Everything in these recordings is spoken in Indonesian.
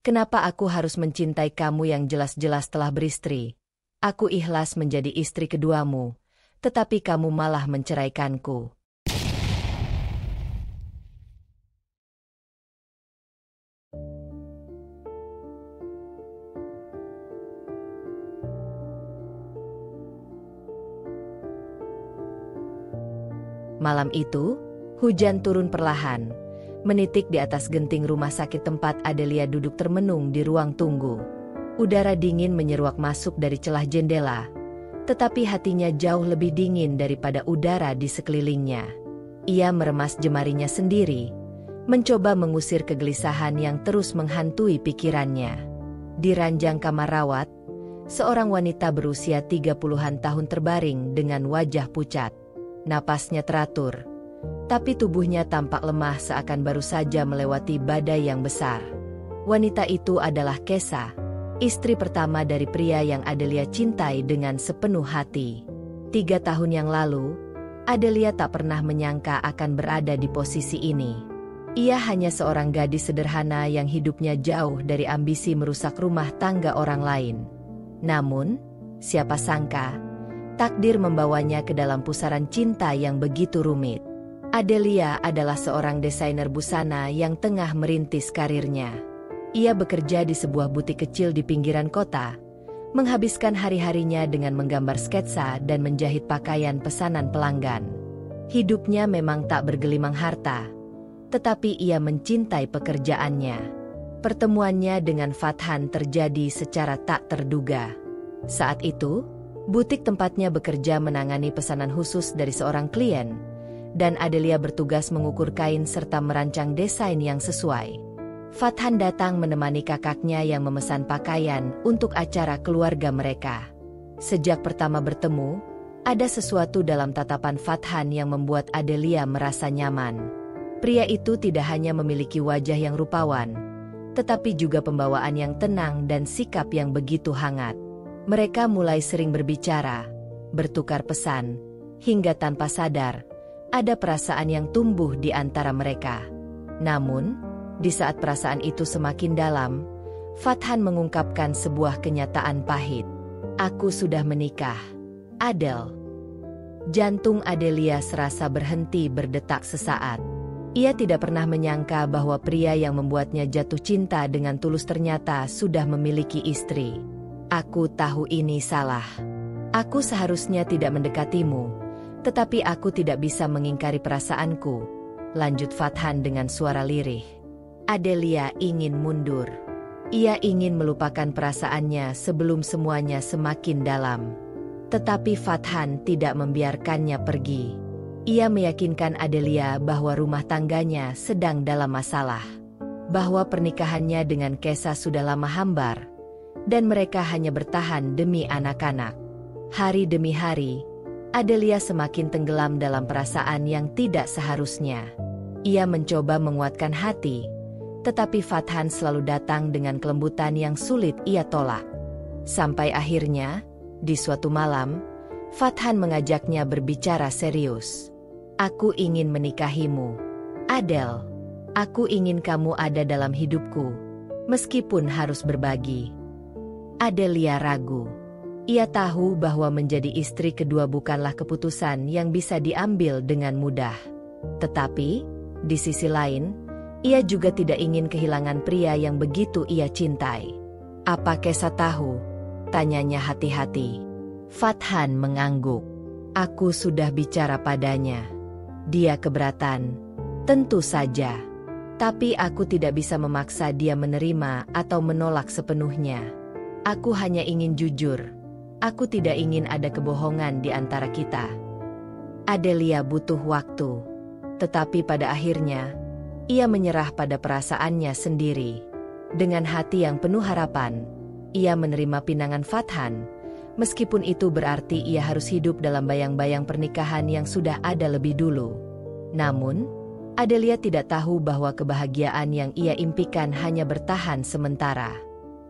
Kenapa aku harus mencintai kamu yang jelas-jelas telah beristri? Aku ikhlas menjadi istri keduamu, tetapi kamu malah menceraikanku. Malam itu, hujan turun perlahan, menitik di atas genting rumah sakit tempat Adelia duduk termenung di ruang tunggu. Udara dingin menyeruak masuk dari celah jendela, tetapi hatinya jauh lebih dingin daripada udara di sekelilingnya. Ia meremas jemarinya sendiri, mencoba mengusir kegelisahan yang terus menghantui pikirannya. Di ranjang kamar rawat, seorang wanita berusia 30-an tahun terbaring dengan wajah pucat. Napasnya teratur, tapi tubuhnya tampak lemah seakan baru saja melewati badai yang besar. Wanita itu adalah Kesa, istri pertama dari pria yang Adelia cintai dengan sepenuh hati. 3 tahun yang lalu, Adelia tak pernah menyangka akan berada di posisi ini. Ia hanya seorang gadis sederhana yang hidupnya jauh dari ambisi merusak rumah tangga orang lain. Namun, siapa sangka, takdir membawanya ke dalam pusaran cinta yang begitu rumit. Adelia adalah seorang desainer busana yang tengah merintis karirnya. Ia bekerja di sebuah butik kecil di pinggiran kota, menghabiskan hari-harinya dengan menggambar sketsa dan menjahit pakaian pesanan pelanggan. Hidupnya memang tak bergelimang harta, tetapi ia mencintai pekerjaannya. Pertemuannya dengan Fathan terjadi secara tak terduga. Saat itu, butik tempatnya bekerja menangani pesanan khusus dari seorang klien, dan Adelia bertugas mengukur kain serta merancang desain yang sesuai. Fathan datang menemani kakaknya yang memesan pakaian untuk acara keluarga mereka. Sejak pertama bertemu, ada sesuatu dalam tatapan Fathan yang membuat Adelia merasa nyaman. Pria itu tidak hanya memiliki wajah yang rupawan, tetapi juga pembawaan yang tenang dan sikap yang begitu hangat. Mereka mulai sering berbicara, bertukar pesan, hingga tanpa sadar, ada perasaan yang tumbuh di antara mereka. Namun, di saat perasaan itu semakin dalam, Fathan mengungkapkan sebuah kenyataan pahit. "Aku sudah menikah, Adel." Jantung Adelia serasa berhenti berdetak sesaat. Ia tidak pernah menyangka bahwa pria yang membuatnya jatuh cinta dengan tulus ternyata sudah memiliki istri. "Aku tahu ini salah. Aku seharusnya tidak mendekatimu, tetapi aku tidak bisa mengingkari perasaanku," lanjut Fathan dengan suara lirih. Adelia ingin mundur. Ia ingin melupakan perasaannya sebelum semuanya semakin dalam. Tetapi Fathan tidak membiarkannya pergi. Ia meyakinkan Adelia bahwa rumah tangganya sedang dalam masalah, bahwa pernikahannya dengan Kesa sudah lama hambar, dan mereka hanya bertahan demi anak-anak. Hari demi hari, Adelia semakin tenggelam dalam perasaan yang tidak seharusnya. Ia mencoba menguatkan hati, tetapi Fathan selalu datang dengan kelembutan yang sulit ia tolak. Sampai akhirnya, di suatu malam, Fathan mengajaknya berbicara serius. "Aku ingin menikahimu, Adel. Aku ingin kamu ada dalam hidupku, meskipun harus berbagi." Adelia ragu. Ia tahu bahwa menjadi istri kedua bukanlah keputusan yang bisa diambil dengan mudah. Tetapi, di sisi lain, ia juga tidak ingin kehilangan pria yang begitu ia cintai. "Apa Kesa tahu?" tanyanya hati-hati. Fathan mengangguk. "Aku sudah bicara padanya. Dia keberatan." "Tentu saja. Tapi aku tidak bisa memaksa dia menerima atau menolak sepenuhnya. Aku hanya ingin jujur. Aku tidak ingin ada kebohongan di antara kita." Adelia butuh waktu. Tetapi pada akhirnya, ia menyerah pada perasaannya sendiri. Dengan hati yang penuh harapan, ia menerima pinangan Fathan, meskipun itu berarti ia harus hidup dalam bayang-bayang pernikahan yang sudah ada lebih dulu. Namun, Adelia tidak tahu bahwa kebahagiaan yang ia impikan hanya bertahan sementara.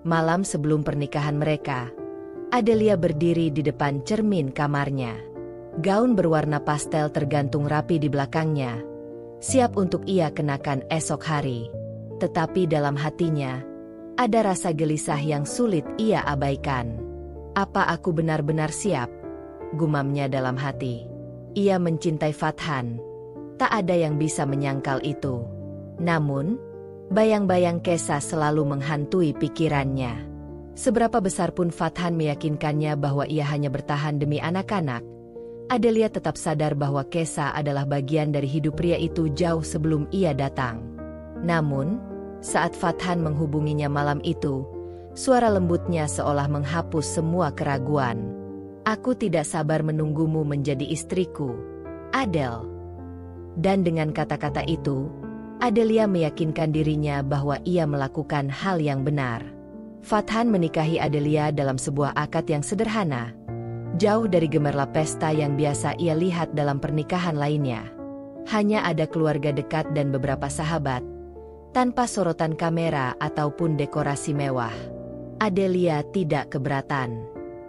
Malam sebelum pernikahan mereka, Adelia berdiri di depan cermin kamarnya. Gaun berwarna pastel tergantung rapi di belakangnya, siap untuk ia kenakan esok hari. Tetapi dalam hatinya, Ada rasa gelisah yang sulit ia abaikan. Apa aku benar-benar siap? Gumamnya dalam hati. Ia mencintai Fathan. Tak ada yang bisa menyangkal itu. Namun, bayang-bayang Kesa selalu menghantui pikirannya. Seberapa besar pun Fathan meyakinkannya bahwa ia hanya bertahan demi anak-anak, Adelia tetap sadar bahwa Kesa adalah bagian dari hidup pria itu jauh sebelum ia datang. Namun, saat Fathan menghubunginya malam itu, suara lembutnya seolah menghapus semua keraguan. "Aku tidak sabar menunggumu menjadi istriku, Adel." Dan dengan kata-kata itu, Adelia meyakinkan dirinya bahwa ia melakukan hal yang benar. Fathan menikahi Adelia dalam sebuah akad yang sederhana, jauh dari gemerlap pesta yang biasa ia lihat dalam pernikahan lainnya. Hanya ada keluarga dekat dan beberapa sahabat, tanpa sorotan kamera ataupun dekorasi mewah. Adelia tidak keberatan.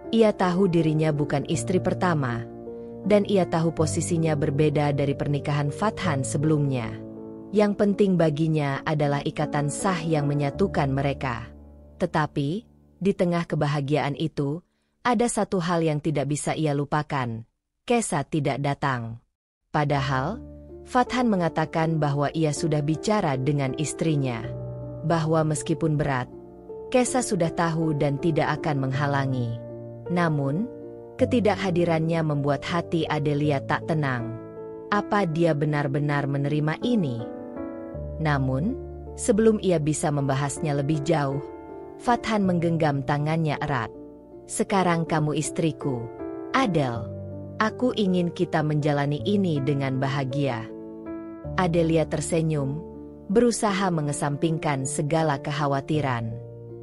Ia tahu dirinya bukan istri pertama, dan ia tahu posisinya berbeda dari pernikahan Fathan sebelumnya. Yang penting baginya adalah ikatan sah yang menyatukan mereka. Tetapi, di tengah kebahagiaan itu, ada satu hal yang tidak bisa ia lupakan. Kesa tidak datang. Padahal, Fathan mengatakan bahwa ia sudah bicara dengan istrinya. Bahwa meskipun berat, Kesa sudah tahu dan tidak akan menghalangi. Namun, ketidakhadirannya membuat hati Adelia tak tenang. Apa dia benar-benar menerima ini? Namun, sebelum ia bisa membahasnya lebih jauh, Fathan menggenggam tangannya erat. "Sekarang kamu istriku, Adel. Aku ingin kita menjalani ini dengan bahagia." Adelia tersenyum, berusaha mengesampingkan segala kekhawatiran.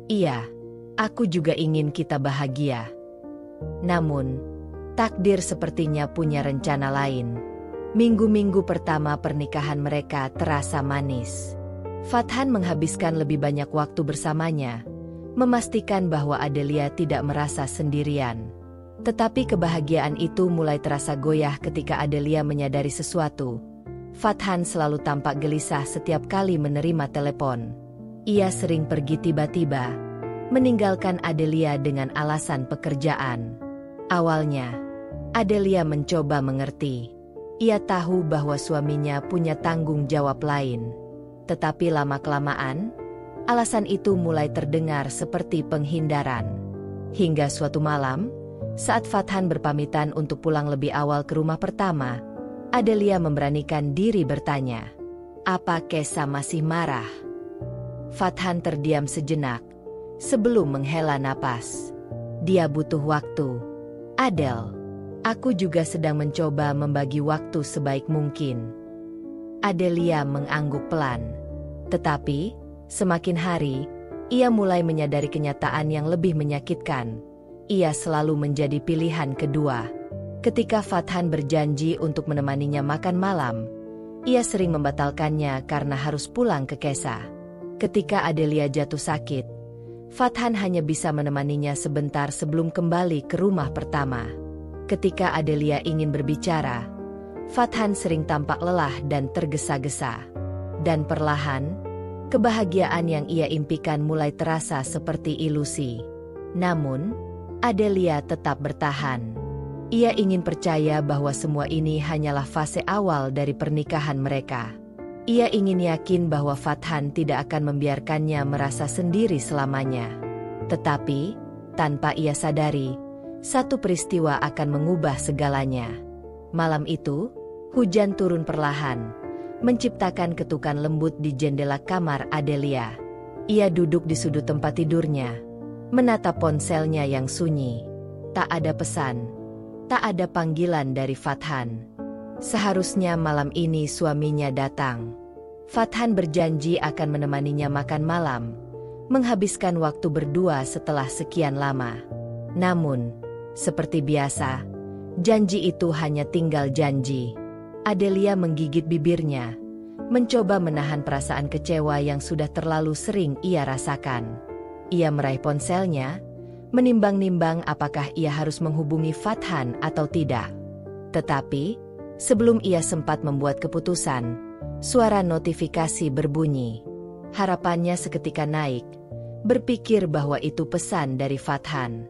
"Iya, aku juga ingin kita bahagia. Namun, takdir sepertinya punya rencana lain." Minggu-minggu pertama pernikahan mereka terasa manis. Fathan menghabiskan lebih banyak waktu bersamanya, memastikan bahwa Adelia tidak merasa sendirian. Tetapi kebahagiaan itu mulai terasa goyah ketika Adelia menyadari sesuatu. Fathan selalu tampak gelisah setiap kali menerima telepon. Ia sering pergi tiba-tiba, meninggalkan Adelia dengan alasan pekerjaan. Awalnya, Adelia mencoba mengerti. Ia tahu bahwa suaminya punya tanggung jawab lain. Tetapi lama-kelamaan, alasan itu mulai terdengar seperti penghindaran. Hingga suatu malam, saat Fathan berpamitan untuk pulang lebih awal ke rumah pertama, Adelia memberanikan diri bertanya, "Apa Kesa masih marah?" Fathan terdiam sejenak, sebelum menghela napas. "Dia butuh waktu, Adel. Aku juga sedang mencoba membagi waktu sebaik mungkin." Adelia mengangguk pelan. Tetapi, semakin hari, ia mulai menyadari kenyataan yang lebih menyakitkan. Ia selalu menjadi pilihan kedua. Ketika Fathan berjanji untuk menemaninya makan malam, ia sering membatalkannya karena harus pulang ke Kesa. Ketika Adelia jatuh sakit, Fathan hanya bisa menemaninya sebentar sebelum kembali ke rumah pertama. Ketika Adelia ingin berbicara, Fathan sering tampak lelah dan tergesa-gesa. Dan perlahan, kebahagiaan yang ia impikan mulai terasa seperti ilusi. Namun, Adelia tetap bertahan. Ia ingin percaya bahwa semua ini hanyalah fase awal dari pernikahan mereka. Ia ingin yakin bahwa Fathan tidak akan membiarkannya merasa sendiri selamanya. Tetapi, tanpa ia sadari, satu peristiwa akan mengubah segalanya. Malam itu, hujan turun perlahan, menciptakan ketukan lembut di jendela kamar Adelia. Ia duduk di sudut tempat tidurnya, menatap ponselnya yang sunyi. Tak ada pesan, tak ada panggilan dari Fathan. Seharusnya malam ini suaminya datang. Fathan berjanji akan menemaninya makan malam, menghabiskan waktu berdua setelah sekian lama. Namun, seperti biasa, janji itu hanya tinggal janji. Adelia menggigit bibirnya, mencoba menahan perasaan kecewa yang sudah terlalu sering ia rasakan. Ia meraih ponselnya, menimbang-nimbang apakah ia harus menghubungi Fathan atau tidak. Tetapi, sebelum ia sempat membuat keputusan, suara notifikasi berbunyi. Harapannya seketika naik, berpikir bahwa itu pesan dari Fathan.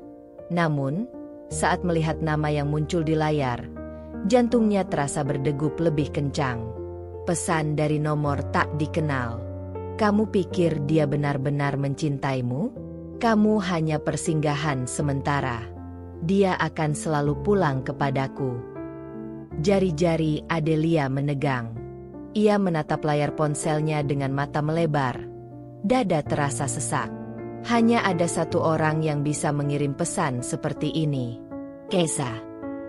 Namun, saat melihat nama yang muncul di layar, jantungnya terasa berdegup lebih kencang. Pesan dari nomor tak dikenal. Kamu pikir dia benar-benar mencintaimu? Kamu hanya persinggahan sementara. Dia akan selalu pulang kepadaku. Jari-jari Adelia menegang. Ia menatap layar ponselnya dengan mata melebar. Dada terasa sesak. Hanya ada satu orang yang bisa mengirim pesan seperti ini. Keisa.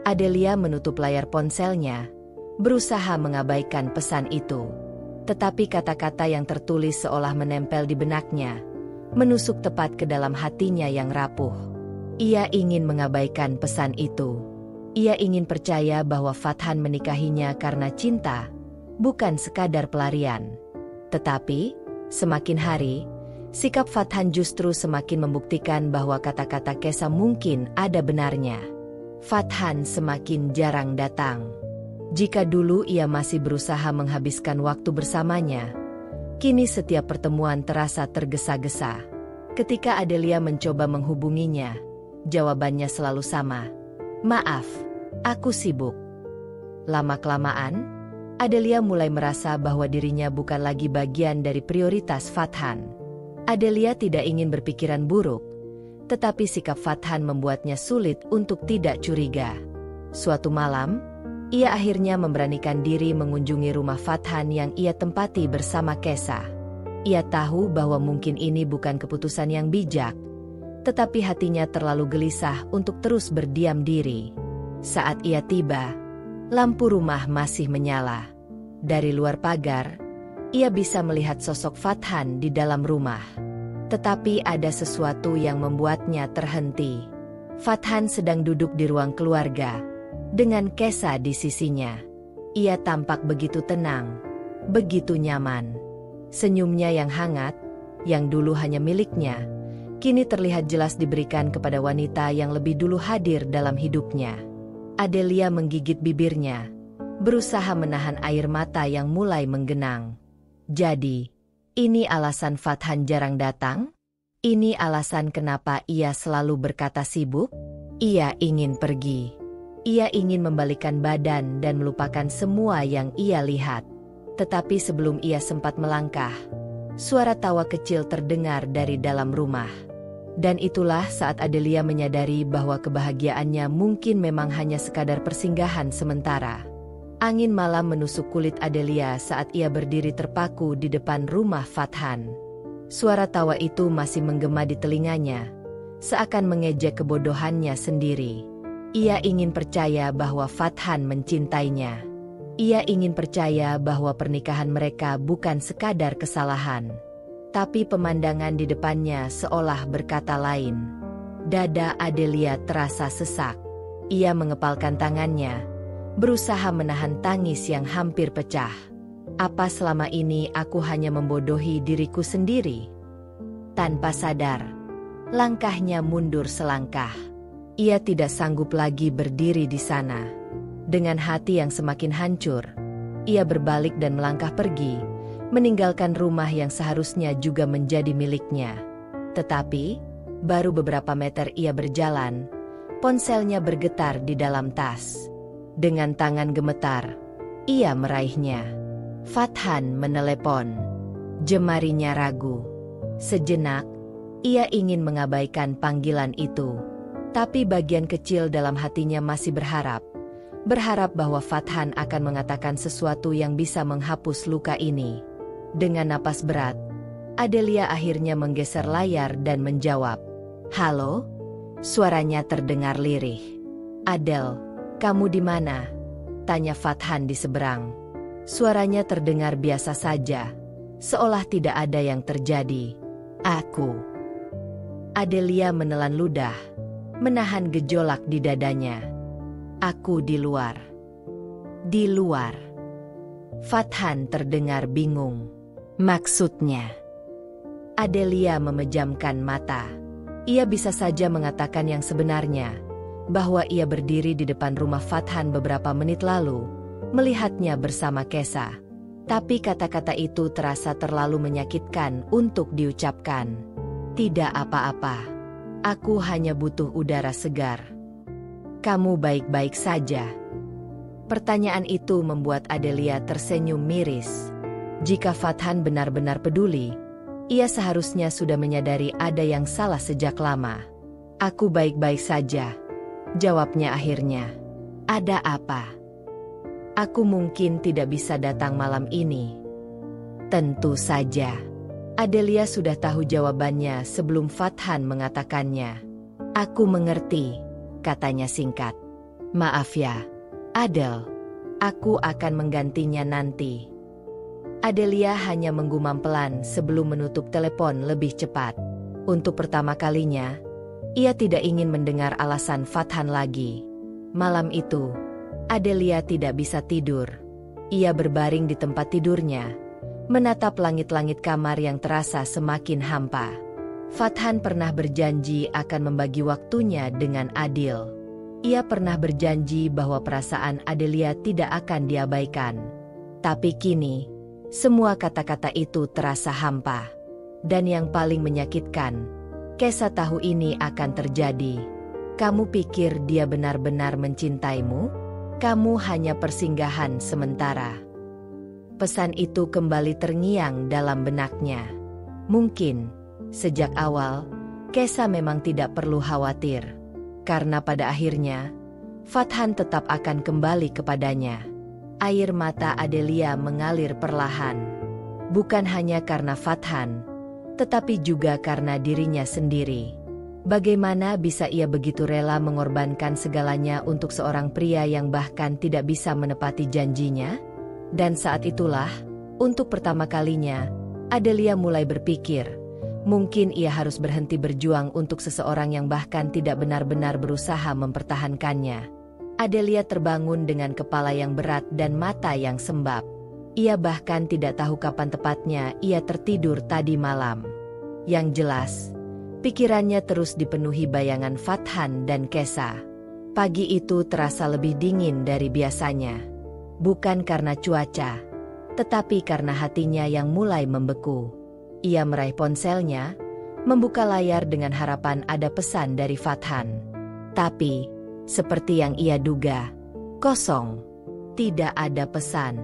Adelia menutup layar ponselnya, berusaha mengabaikan pesan itu. Tetapi kata-kata yang tertulis seolah menempel di benaknya, menusuk tepat ke dalam hatinya yang rapuh. Ia ingin mengabaikan pesan itu. Ia ingin percaya bahwa Fathan menikahinya karena cinta, bukan sekadar pelarian. Tetapi, semakin hari, sikap Fathan justru semakin membuktikan bahwa kata-kata Keisa mungkin ada benarnya. Fathan semakin jarang datang. Jika dulu ia masih berusaha menghabiskan waktu bersamanya, kini setiap pertemuan terasa tergesa-gesa. Ketika Adelia mencoba menghubunginya, jawabannya selalu sama. Maaf, aku sibuk. Lama-kelamaan, Adelia mulai merasa bahwa dirinya bukan lagi bagian dari prioritas Fathan. Adelia tidak ingin berpikiran buruk, tetapi sikap Fathan membuatnya sulit untuk tidak curiga. Suatu malam, ia akhirnya memberanikan diri mengunjungi rumah Fathan yang ia tempati bersama Keisa. Ia tahu bahwa mungkin ini bukan keputusan yang bijak, tetapi hatinya terlalu gelisah untuk terus berdiam diri. Saat ia tiba, lampu rumah masih menyala. Dari luar pagar, ia bisa melihat sosok Fathan di dalam rumah. Tetapi ada sesuatu yang membuatnya terhenti. Fathan sedang duduk di ruang keluarga, dengan Keisa di sisinya. Ia tampak begitu tenang, begitu nyaman. Senyumnya yang hangat, yang dulu hanya miliknya, kini terlihat jelas diberikan kepada wanita yang lebih dulu hadir dalam hidupnya. Adelia menggigit bibirnya, berusaha menahan air mata yang mulai menggenang. Jadi, ini alasan Fathan jarang datang? Ini alasan kenapa ia selalu berkata sibuk? Ia ingin pergi. Ia ingin membalikan badan dan melupakan semua yang ia lihat. Tetapi sebelum ia sempat melangkah, suara tawa kecil terdengar dari dalam rumah. Dan itulah saat Adelia menyadari bahwa kebahagiaannya mungkin memang hanya sekadar persinggahan sementara. Angin malam menusuk kulit Adelia saat ia berdiri terpaku di depan rumah Fathan. Suara tawa itu masih menggema di telinganya, seakan mengejek kebodohannya sendiri. Ia ingin percaya bahwa Fathan mencintainya. Ia ingin percaya bahwa pernikahan mereka bukan sekadar kesalahan. Tapi pemandangan di depannya seolah berkata lain. Dada Adelia terasa sesak. Ia mengepalkan tangannya, berusaha menahan tangis yang hampir pecah. Apa selama ini aku hanya membodohi diriku sendiri? Tanpa sadar, langkahnya mundur selangkah. Ia tidak sanggup lagi berdiri di sana. Dengan hati yang semakin hancur, ia berbalik dan melangkah pergi, meninggalkan rumah yang seharusnya juga menjadi miliknya. Tetapi, baru beberapa meter ia berjalan, ponselnya bergetar di dalam tas. Dengan tangan gemetar, ia meraihnya. Fathan menelepon. Jemarinya ragu. Sejenak, ia ingin mengabaikan panggilan itu. Tapi bagian kecil dalam hatinya masih berharap. Berharap bahwa Fathan akan mengatakan sesuatu yang bisa menghapus luka ini. Dengan napas berat, Adelia akhirnya menggeser layar dan menjawab. Halo? Suaranya terdengar lirih. Adel, kamu di mana? Tanya Fathan di seberang. Suaranya terdengar biasa saja, seolah tidak ada yang terjadi. Aku. Adelia menelan ludah, menahan gejolak di dadanya. Aku di luar. Di luar. Fathan terdengar bingung. Maksudnya? Adelia memejamkan mata. Ia bisa saja mengatakan yang sebenarnya, bahwa ia berdiri di depan rumah Fathan beberapa menit lalu, melihatnya bersama Keisa. Tapi kata-kata itu terasa terlalu menyakitkan untuk diucapkan. Tidak apa-apa. Aku hanya butuh udara segar. Kamu baik-baik saja? Pertanyaan itu membuat Adelia tersenyum miris. Jika Fathan benar-benar peduli, ia seharusnya sudah menyadari ada yang salah sejak lama. Aku baik-baik saja, jawabnya akhirnya. Ada apa? Aku mungkin tidak bisa datang malam ini. Tentu saja. Adelia sudah tahu jawabannya sebelum Fathan mengatakannya. Aku mengerti, katanya singkat. Maaf ya, Adel. Aku akan menggantinya nanti. Adelia hanya menggumam pelan sebelum menutup telepon lebih cepat. Untuk pertama kalinya, ia tidak ingin mendengar alasan Fathan lagi. Malam itu, Adelia tidak bisa tidur. Ia berbaring di tempat tidurnya, menatap langit-langit kamar yang terasa semakin hampa. Fathan pernah berjanji akan membagi waktunya dengan adil. Ia pernah berjanji bahwa perasaan Adelia tidak akan diabaikan. Tapi kini, semua kata-kata itu terasa hampa. Dan yang paling menyakitkan, Kesa tahu ini akan terjadi. Kamu pikir dia benar-benar mencintaimu? Kamu hanya persinggahan sementara. Pesan itu kembali terngiang dalam benaknya. Mungkin, sejak awal, Kesa memang tidak perlu khawatir. Karena pada akhirnya, Fathan tetap akan kembali kepadanya. Air mata Adelia mengalir perlahan. Bukan hanya karena Fathan, tetapi juga karena dirinya sendiri. Bagaimana bisa ia begitu rela mengorbankan segalanya untuk seorang pria yang bahkan tidak bisa menepati janjinya? Dan saat itulah, untuk pertama kalinya, Adelia mulai berpikir, mungkin ia harus berhenti berjuang untuk seseorang yang bahkan tidak benar-benar berusaha mempertahankannya. Adelia terbangun dengan kepala yang berat dan mata yang sembab. Ia bahkan tidak tahu kapan tepatnya ia tertidur tadi malam. Yang jelas, pikirannya terus dipenuhi bayangan Fathan dan Kesa. Pagi itu terasa lebih dingin dari biasanya. Bukan karena cuaca, tetapi karena hatinya yang mulai membeku. Ia meraih ponselnya, membuka layar dengan harapan ada pesan dari Fathan. Tapi, seperti yang ia duga, kosong. Tidak ada pesan,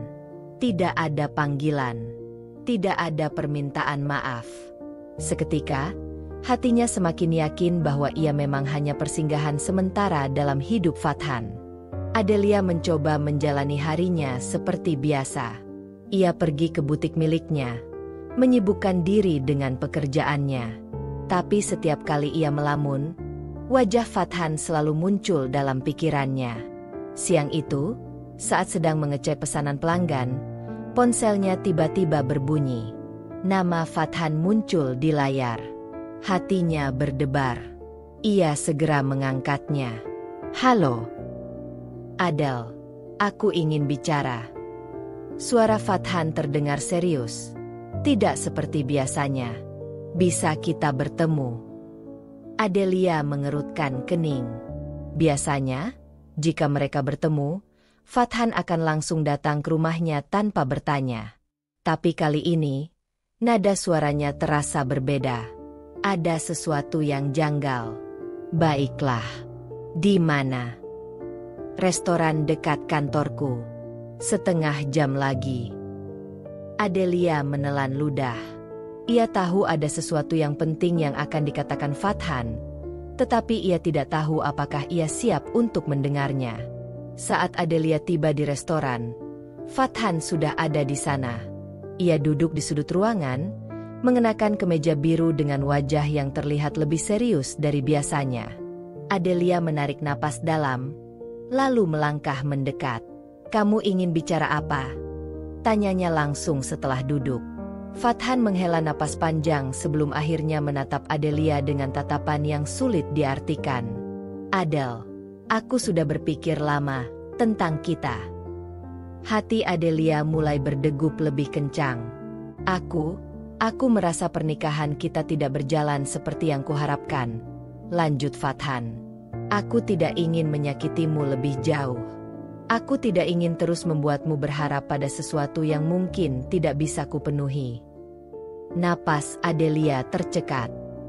tidak ada panggilan, tidak ada permintaan maaf. Seketika, hatinya semakin yakin bahwa ia memang hanya persinggahan sementara dalam hidup Fathan. Adelia mencoba menjalani harinya seperti biasa. Ia pergi ke butik miliknya, menyibukkan diri dengan pekerjaannya. Tapi setiap kali ia melamun, wajah Fathan selalu muncul dalam pikirannya. Siang itu, saat sedang mengecek pesanan pelanggan, ponselnya tiba-tiba berbunyi. Nama Fathan muncul di layar. Hatinya berdebar. Ia segera mengangkatnya. Halo. Adel, aku ingin bicara. Suara Fathan terdengar serius. Tidak seperti biasanya. Bisa kita bertemu? Adelia mengerutkan kening. Biasanya, jika mereka bertemu, Fathan akan langsung datang ke rumahnya tanpa bertanya. Tapi kali ini, nada suaranya terasa berbeda. Ada sesuatu yang janggal. Baiklah. Di mana? Restoran dekat kantorku. Setengah jam lagi. Adelia menelan ludah. Ia tahu ada sesuatu yang penting yang akan dikatakan Fathan, tetapi ia tidak tahu apakah ia siap untuk mendengarnya. Saat Adelia tiba di restoran, Fathan sudah ada di sana. Ia duduk di sudut ruangan, mengenakan kemeja biru dengan wajah yang terlihat lebih serius dari biasanya. Adelia menarik napas dalam, lalu melangkah mendekat. Kamu ingin bicara apa? Tanyanya langsung setelah duduk. Fathan menghela napas panjang sebelum akhirnya menatap Adelia dengan tatapan yang sulit diartikan. Adel, aku sudah berpikir lama tentang kita. Hati Adelia mulai berdegup lebih kencang. Aku merasa pernikahan kita tidak berjalan seperti yang kuharapkan. Lanjut Fathan. Aku tidak ingin menyakitimu lebih jauh. Aku tidak ingin terus membuatmu berharap pada sesuatu yang mungkin tidak bisa kupenuhi. Napas Adelia tercekat.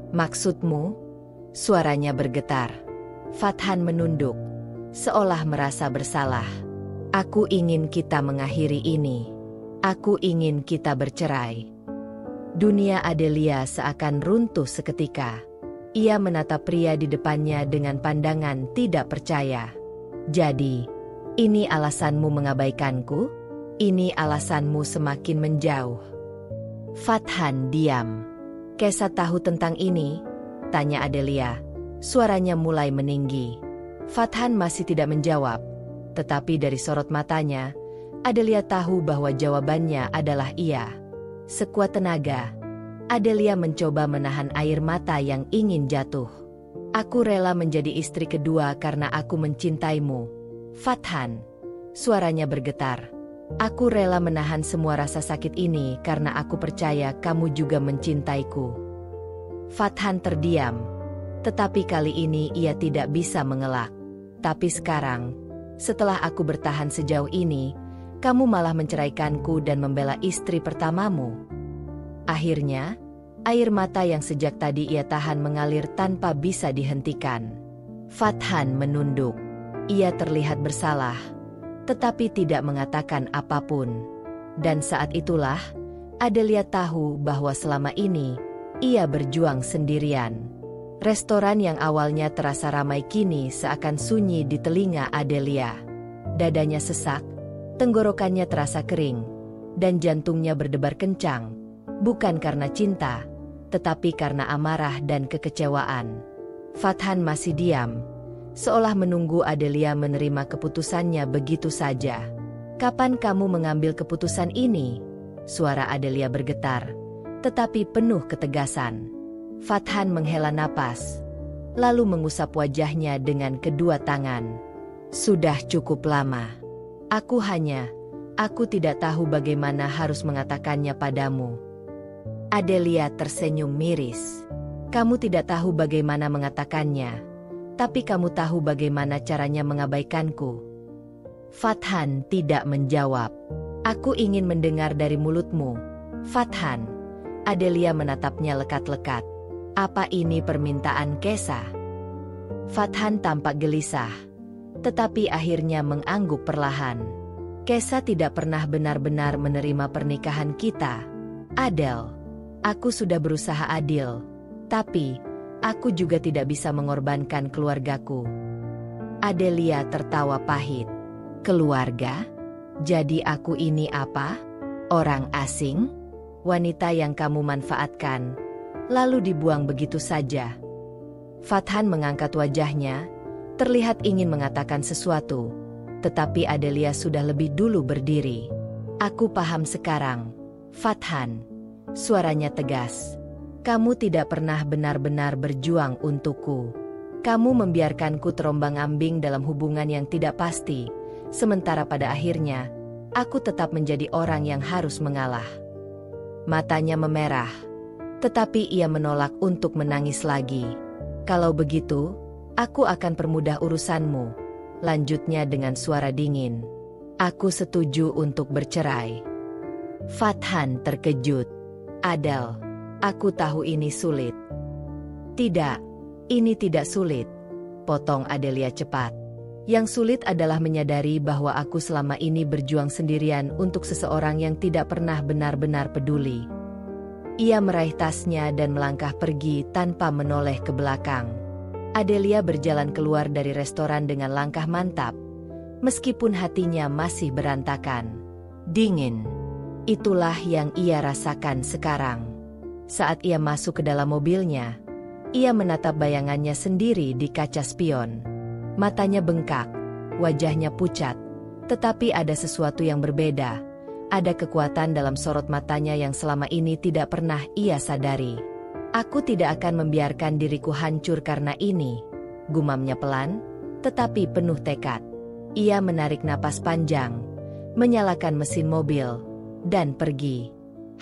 Maksudmu? Suaranya bergetar. Fathan menunduk, seolah merasa bersalah. Aku ingin kita mengakhiri ini. Aku ingin kita bercerai. Dunia Adelia seakan runtuh seketika. Ia menatap pria di depannya dengan pandangan tidak percaya. Jadi, ini alasanmu mengabaikanku? Ini alasanmu semakin menjauh. Fathan diam. Kesa tahu tentang ini? Tanya Adelia. Suaranya mulai meninggi. Fathan masih tidak menjawab. Tetapi dari sorot matanya, Adelia tahu bahwa jawabannya adalah iya. Sekuat tenaga, Adelia mencoba menahan air mata yang ingin jatuh. Aku rela menjadi istri kedua karena aku mencintaimu. Fathan, suaranya bergetar. Aku rela menahan semua rasa sakit ini karena aku percaya kamu juga mencintaiku. Fathan terdiam, tetapi kali ini ia tidak bisa mengelak. Tapi sekarang, setelah aku bertahan sejauh ini, kamu malah menceraikanku dan membela istri pertamamu. Akhirnya, air mata yang sejak tadi ia tahan mengalir tanpa bisa dihentikan. Fathan menunduk. Ia terlihat bersalah, tetapi tidak mengatakan apapun. Dan saat itulah, Adelia tahu bahwa selama ini, ia berjuang sendirian. Restoran yang awalnya terasa ramai kini seakan sunyi di telinga Adelia. Dadanya sesak, tenggorokannya terasa kering, dan jantungnya berdebar kencang, bukan karena cinta, tetapi karena amarah dan kekecewaan. Fathan masih diam, seolah menunggu Adelia menerima keputusannya begitu saja. Kapan kamu mengambil keputusan ini? Suara Adelia bergetar, tetapi penuh ketegasan. Fathan menghela napas, lalu mengusap wajahnya dengan kedua tangan. Sudah cukup lama. Aku tidak tahu bagaimana harus mengatakannya padamu. Adelia tersenyum miris. Kamu tidak tahu bagaimana mengatakannya, tapi kamu tahu bagaimana caranya mengabaikanku. Fathan tidak menjawab. Aku ingin mendengar dari mulutmu, Fathan. Adelia menatapnya lekat-lekat. Apa ini permintaan Kesa? Fathan tampak gelisah, tetapi akhirnya mengangguk perlahan. Kesa tidak pernah benar-benar menerima pernikahan kita. Adel, aku sudah berusaha adil, tapi aku juga tidak bisa mengorbankan keluargaku. Adelia tertawa pahit. Keluarga? Jadi aku ini apa? Orang asing? Wanita yang kamu manfaatkan, lalu dibuang begitu saja. Fathan mengangkat wajahnya, terlihat ingin mengatakan sesuatu, tetapi Adelia sudah lebih dulu berdiri. Aku paham sekarang, Fathan. Suaranya tegas. Kamu tidak pernah benar-benar berjuang untukku. Kamu membiarkanku terombang-ambing dalam hubungan yang tidak pasti, sementara pada akhirnya, aku tetap menjadi orang yang harus mengalah. Matanya memerah, tetapi ia menolak untuk menangis lagi. Kalau begitu, aku akan permudah urusanmu, lanjutnya dengan suara dingin. Aku setuju untuk bercerai. Fathan terkejut. Adel, aku tahu ini sulit. Tidak, ini tidak sulit, potong Adelia cepat. Yang sulit adalah menyadari bahwa aku selama ini berjuang sendirian untuk seseorang yang tidak pernah benar-benar peduli. Ia meraih tasnya dan melangkah pergi tanpa menoleh ke belakang. Adelia berjalan keluar dari restoran dengan langkah mantap, meskipun hatinya masih berantakan. Dingin. Itulah yang ia rasakan sekarang. Saat ia masuk ke dalam mobilnya, ia menatap bayangannya sendiri di kaca spion. Matanya bengkak, wajahnya pucat, tetapi ada sesuatu yang berbeda. Ada kekuatan dalam sorot matanya yang selama ini tidak pernah ia sadari. Aku tidak akan membiarkan diriku hancur karena ini, gumamnya pelan, tetapi penuh tekad. Ia menarik napas panjang, menyalakan mesin mobil, dan pergi.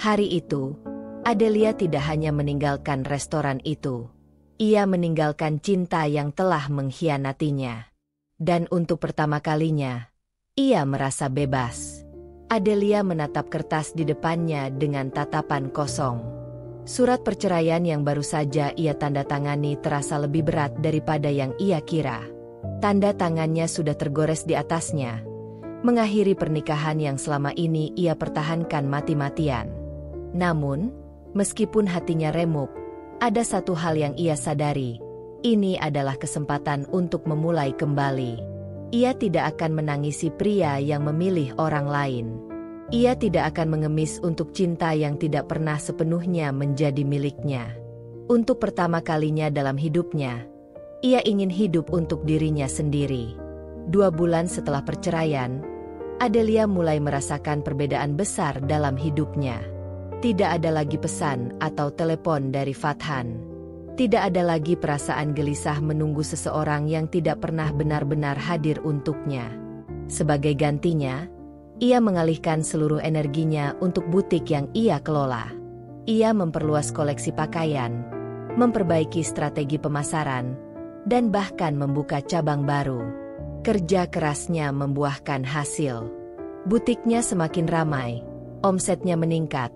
Hari itu, Adelia tidak hanya meninggalkan restoran itu. Ia meninggalkan cinta yang telah mengkhianatinya. Dan untuk pertama kalinya, ia merasa bebas. Adelia menatap kertas di depannya dengan tatapan kosong. Surat perceraian yang baru saja ia tanda tangani terasa lebih berat daripada yang ia kira. Tanda tangannya sudah tergores di atasnya, mengakhiri pernikahan yang selama ini ia pertahankan mati-matian. Namun, meskipun hatinya remuk, ada satu hal yang ia sadari. Ini adalah kesempatan untuk memulai kembali. Ia tidak akan menangisi pria yang memilih orang lain. Ia tidak akan mengemis untuk cinta yang tidak pernah sepenuhnya menjadi miliknya. Untuk pertama kalinya dalam hidupnya, ia ingin hidup untuk dirinya sendiri. 2 bulan setelah perceraian, Adelia mulai merasakan perbedaan besar dalam hidupnya. Tidak ada lagi pesan atau telepon dari Fathan. Tidak ada lagi perasaan gelisah menunggu seseorang yang tidak pernah benar-benar hadir untuknya. Sebagai gantinya, ia mengalihkan seluruh energinya untuk butik yang ia kelola. Ia memperluas koleksi pakaian, memperbaiki strategi pemasaran, dan bahkan membuka cabang baru. Kerja kerasnya membuahkan hasil. Butiknya semakin ramai, omsetnya meningkat,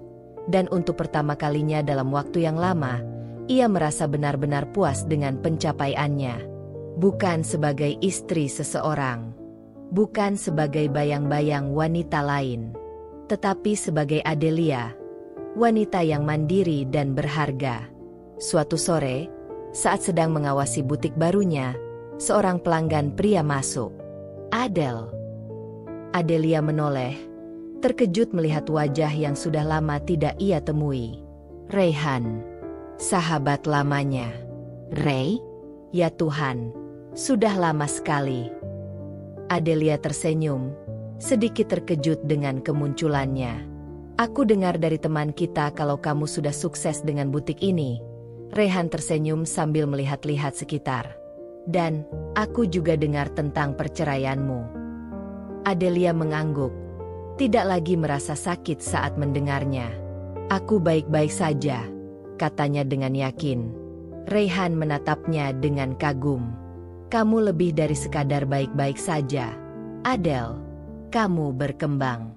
dan untuk pertama kalinya dalam waktu yang lama, ia merasa benar-benar puas dengan pencapaiannya. Bukan sebagai istri seseorang, bukan sebagai bayang-bayang wanita lain, tetapi sebagai Adelia, wanita yang mandiri dan berharga. Suatu sore, saat sedang mengawasi butik barunya, seorang pelanggan pria masuk. "Adel." Adelia menoleh, terkejut melihat wajah yang sudah lama tidak ia temui. "Raihan, sahabat lamanya." "Ray? Ya Tuhan, sudah lama sekali." Adelia tersenyum, sedikit terkejut dengan kemunculannya. "Aku dengar dari teman kita kalau kamu sudah sukses dengan butik ini." Raihan tersenyum sambil melihat-lihat sekitar. "Dan, aku juga dengar tentang perceraianmu." Adelia mengangguk, tidak lagi merasa sakit saat mendengarnya. "Aku baik-baik saja," katanya dengan yakin. Raihan menatapnya dengan kagum. "Kamu lebih dari sekadar baik-baik saja, Adel. Kamu berkembang."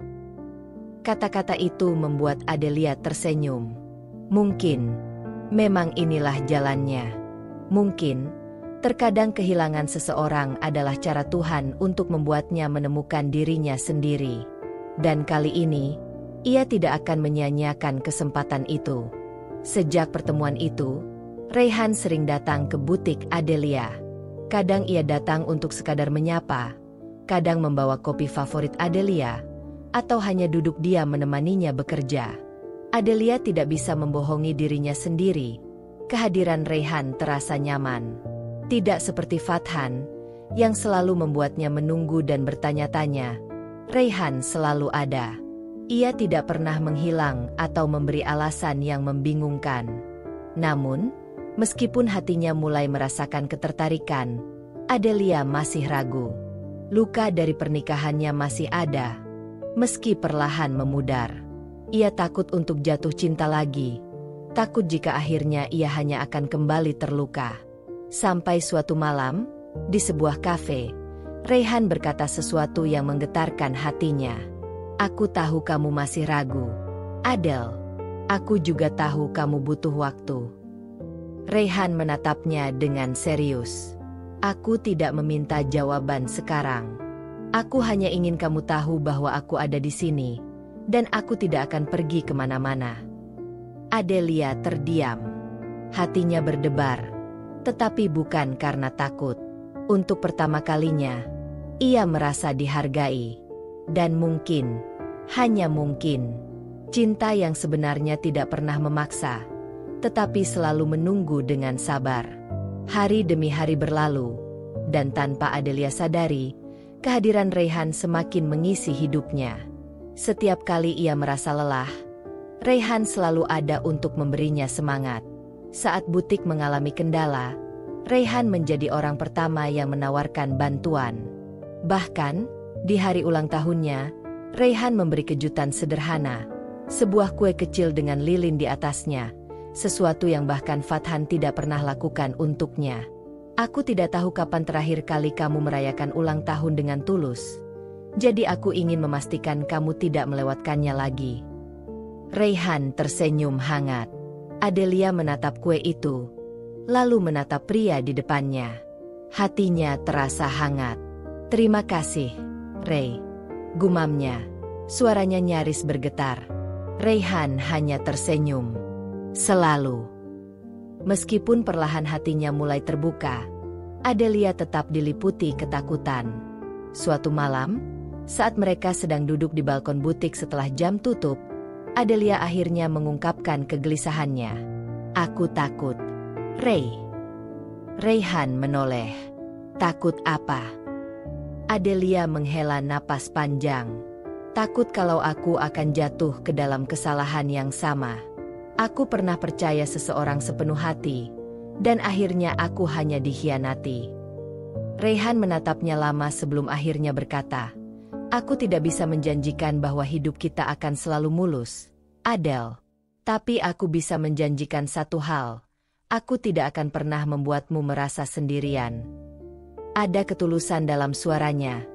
Kata-kata itu membuat Adelia tersenyum. Mungkin, memang inilah jalannya. Mungkin, terkadang kehilangan seseorang adalah cara Tuhan untuk membuatnya menemukan dirinya sendiri. Dan kali ini, ia tidak akan menyia-nyiakan kesempatan itu. Sejak pertemuan itu, Raihan sering datang ke butik Adelia. Kadang ia datang untuk sekadar menyapa, kadang membawa kopi favorit Adelia, atau hanya duduk diam menemaninya bekerja. Adelia tidak bisa membohongi dirinya sendiri. Kehadiran Raihan terasa nyaman. Tidak seperti Fathan, yang selalu membuatnya menunggu dan bertanya-tanya. Raihan selalu ada. Ia tidak pernah menghilang atau memberi alasan yang membingungkan. Namun, meskipun hatinya mulai merasakan ketertarikan, Adelia masih ragu. Luka dari pernikahannya masih ada. Meski perlahan memudar, ia takut untuk jatuh cinta lagi. Takut jika akhirnya ia hanya akan kembali terluka. Sampai suatu malam, di sebuah kafe, Raihan berkata sesuatu yang menggetarkan hatinya. "Aku tahu kamu masih ragu, Adel. Aku juga tahu kamu butuh waktu." Raihan menatapnya dengan serius. "Aku tidak meminta jawaban sekarang. Aku hanya ingin kamu tahu bahwa aku ada di sini, dan aku tidak akan pergi kemana-mana." Adelia terdiam. Hatinya berdebar, tetapi bukan karena takut. Untuk pertama kalinya, ia merasa dihargai. Dan mungkin, hanya mungkin, cinta yang sebenarnya tidak pernah memaksa, tetapi selalu menunggu dengan sabar. Hari demi hari berlalu, dan tanpa Adelia sadari, kehadiran Raihan semakin mengisi hidupnya. Setiap kali ia merasa lelah, Raihan selalu ada untuk memberinya semangat. Saat butik mengalami kendala, Raihan menjadi orang pertama yang menawarkan bantuan. Bahkan, di hari ulang tahunnya, Raihan memberi kejutan sederhana, sebuah kue kecil dengan lilin di atasnya, sesuatu yang bahkan Fathan tidak pernah lakukan untuknya. "Aku tidak tahu kapan terakhir kali kamu merayakan ulang tahun dengan tulus. Jadi aku ingin memastikan kamu tidak melewatkannya lagi." Raihan tersenyum hangat. Adelia menatap kue itu, lalu menatap pria di depannya. Hatinya terasa hangat. "Terima kasih, Ray," gumamnya. Suaranya nyaris bergetar. Rayhan hanya tersenyum. "Selalu." Meskipun perlahan hatinya mulai terbuka, Adelia tetap diliputi ketakutan. Suatu malam, saat mereka sedang duduk di balkon butik setelah jam tutup, Adelia akhirnya mengungkapkan kegelisahannya. "Aku takut, Ray." Rayhan menoleh. "Takut apa?" Adelia menghela napas panjang. "Takut kalau aku akan jatuh ke dalam kesalahan yang sama. Aku pernah percaya seseorang sepenuh hati, dan akhirnya aku hanya dikhianati." Rayhan menatapnya lama sebelum akhirnya berkata, "Aku tidak bisa menjanjikan bahwa hidup kita akan selalu mulus, Adele. Tapi aku bisa menjanjikan satu hal. Aku tidak akan pernah membuatmu merasa sendirian." Ada ketulusan dalam suaranya,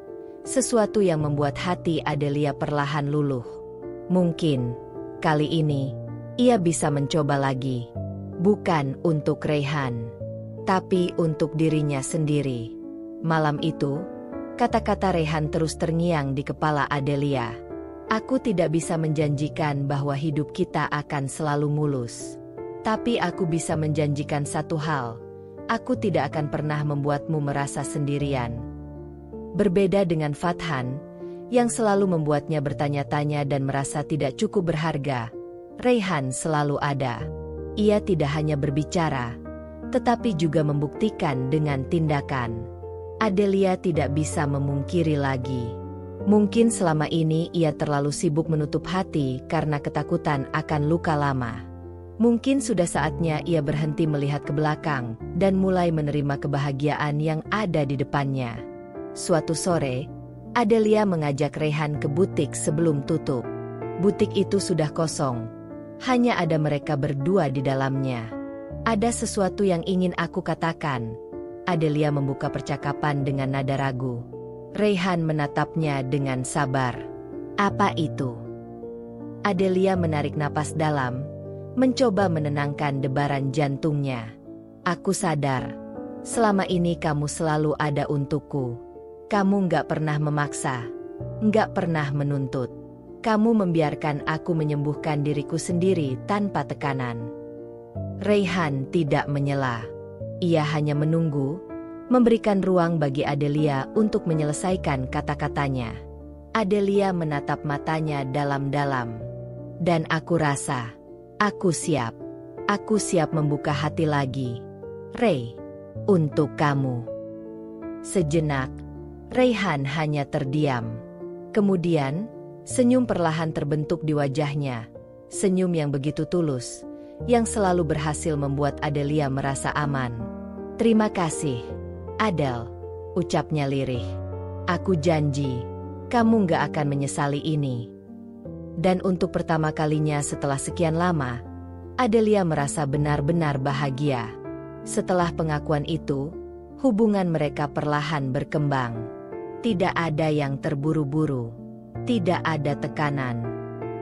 sesuatu yang membuat hati Adelia perlahan luluh. Mungkin, kali ini, ia bisa mencoba lagi. Bukan untuk Rayhan, tapi untuk dirinya sendiri. Malam itu, kata-kata Rayhan terus terngiang di kepala Adelia. "Aku tidak bisa menjanjikan bahwa hidup kita akan selalu mulus. Tapi aku bisa menjanjikan satu hal. Aku tidak akan pernah membuatmu merasa sendirian." Berbeda dengan Fathan, yang selalu membuatnya bertanya-tanya dan merasa tidak cukup berharga, Rayhan selalu ada. Ia tidak hanya berbicara, tetapi juga membuktikan dengan tindakan. Adelia tidak bisa memungkiri lagi. Mungkin selama ini ia terlalu sibuk menutup hati karena ketakutan akan luka lama. Mungkin sudah saatnya ia berhenti melihat ke belakang dan mulai menerima kebahagiaan yang ada di depannya. Suatu sore, Adelia mengajak Rayhan ke butik sebelum tutup. Butik itu sudah kosong. Hanya ada mereka berdua di dalamnya. "Ada sesuatu yang ingin aku katakan." Adelia membuka percakapan dengan nada ragu. Rayhan menatapnya dengan sabar. "Apa itu?" Adelia menarik napas dalam, mencoba menenangkan debaran jantungnya. "Aku sadar, selama ini kamu selalu ada untukku. Kamu nggak pernah memaksa, nggak pernah menuntut. Kamu membiarkan aku menyembuhkan diriku sendiri tanpa tekanan." Rayhan tidak menyela. Ia hanya menunggu, memberikan ruang bagi Adelia untuk menyelesaikan kata-katanya. Adelia menatap matanya dalam-dalam. "Dan aku rasa, aku siap. Aku siap membuka hati lagi, Ray, untuk kamu." Sejenak, Rayhan hanya terdiam. Kemudian, senyum perlahan terbentuk di wajahnya. Senyum yang begitu tulus, yang selalu berhasil membuat Adelia merasa aman. "Terima kasih, Adele," ucapnya lirih. "Aku janji, kamu gak akan menyesali ini." Dan untuk pertama kalinya setelah sekian lama, Adelia merasa benar-benar bahagia. Setelah pengakuan itu, hubungan mereka perlahan berkembang. Tidak ada yang terburu-buru, tidak ada tekanan.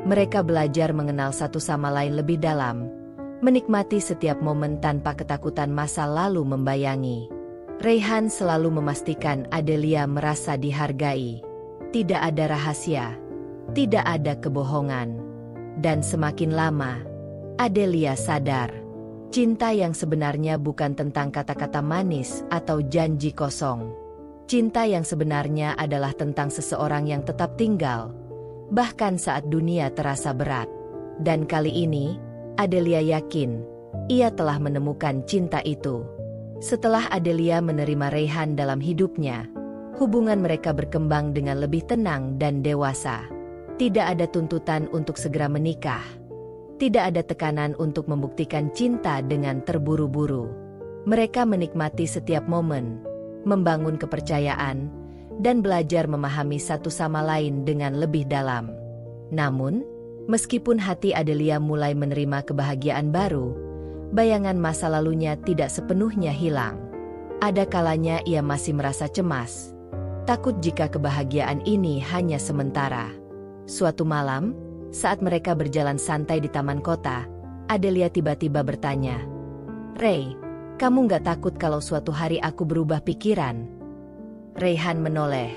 Mereka belajar mengenal satu sama lain lebih dalam, menikmati setiap momen tanpa ketakutan masa lalu membayangi. Rayhan selalu memastikan Adelia merasa dihargai. Tidak ada rahasia, tidak ada kebohongan. Dan semakin lama, Adelia sadar, cinta yang sebenarnya bukan tentang kata-kata manis atau janji kosong. Cinta yang sebenarnya adalah tentang seseorang yang tetap tinggal, bahkan saat dunia terasa berat. Dan kali ini, Adelia yakin, ia telah menemukan cinta itu. Setelah Adelia menerima Rayhan dalam hidupnya, hubungan mereka berkembang dengan lebih tenang dan dewasa. Tidak ada tuntutan untuk segera menikah. Tidak ada tekanan untuk membuktikan cinta dengan terburu-buru. Mereka menikmati setiap momen, membangun kepercayaan, dan belajar memahami satu sama lain dengan lebih dalam. Namun, meskipun hati Adelia mulai menerima kebahagiaan baru, bayangan masa lalunya tidak sepenuhnya hilang. Ada kalanya ia masih merasa cemas, takut jika kebahagiaan ini hanya sementara. Suatu malam, saat mereka berjalan santai di taman kota, Adelia tiba-tiba bertanya, "Ray, kamu nggak takut kalau suatu hari aku berubah pikiran?" Rayhan menoleh,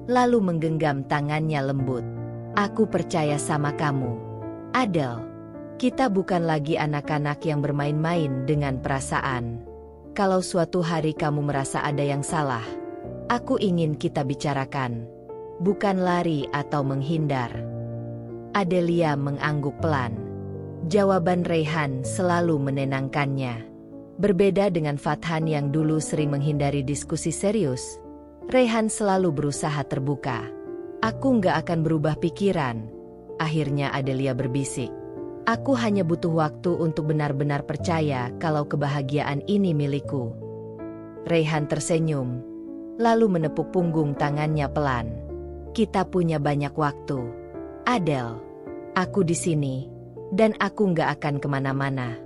lalu menggenggam tangannya lembut. "Aku percaya sama kamu, Adele. Kita bukan lagi anak-anak yang bermain-main dengan perasaan. Kalau suatu hari kamu merasa ada yang salah, aku ingin kita bicarakan, bukan lari atau menghindar." Adelia mengangguk pelan. Jawaban Rayhan selalu menenangkannya. Berbeda dengan Fathan yang dulu sering menghindari diskusi serius, Rayhan selalu berusaha terbuka. "Aku nggak akan berubah pikiran," akhirnya Adelia berbisik. "Aku hanya butuh waktu untuk benar-benar percaya kalau kebahagiaan ini milikku." Rayhan tersenyum, lalu menepuk punggung tangannya pelan. "Kita punya banyak waktu, Adele. Aku di sini. Dan aku nggak akan kemana-mana."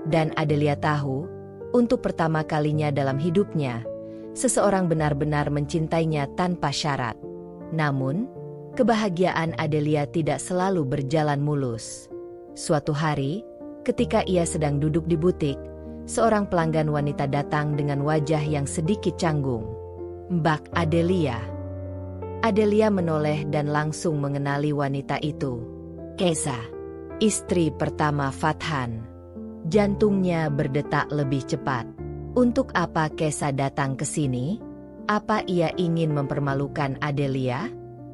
Dan Adelia tahu, untuk pertama kalinya dalam hidupnya, seseorang benar-benar mencintainya tanpa syarat. Namun, kebahagiaan Adelia tidak selalu berjalan mulus. Suatu hari, ketika ia sedang duduk di butik, seorang pelanggan wanita datang dengan wajah yang sedikit canggung. "Mbak Adelia." Adelia menoleh dan langsung mengenali wanita itu. Keisa, istri pertama Fathan. Jantungnya berdetak lebih cepat. Untuk apa Keisa datang ke sini? Apa ia ingin mempermalukan Adelia?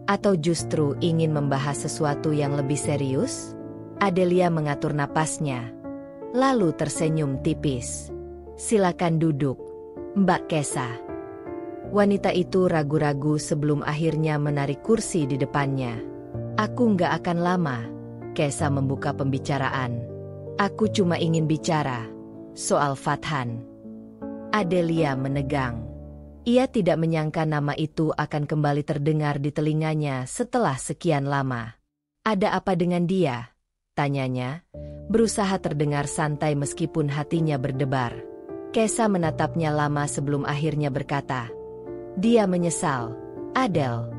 Atau justru ingin membahas sesuatu yang lebih serius? Adelia mengatur napasnya, lalu tersenyum tipis. "Silakan duduk, Mbak Keisa." Wanita itu ragu-ragu sebelum akhirnya menarik kursi di depannya. "Aku nggak akan lama." Keisa membuka pembicaraan. "Aku cuma ingin bicara soal Fathan." Adelia menegang. Ia tidak menyangka nama itu akan kembali terdengar di telinganya setelah sekian lama. "Ada apa dengan dia?" tanyanya, berusaha terdengar santai meskipun hatinya berdebar. Keisa menatapnya lama sebelum akhirnya berkata, "Dia menyesal, Adele.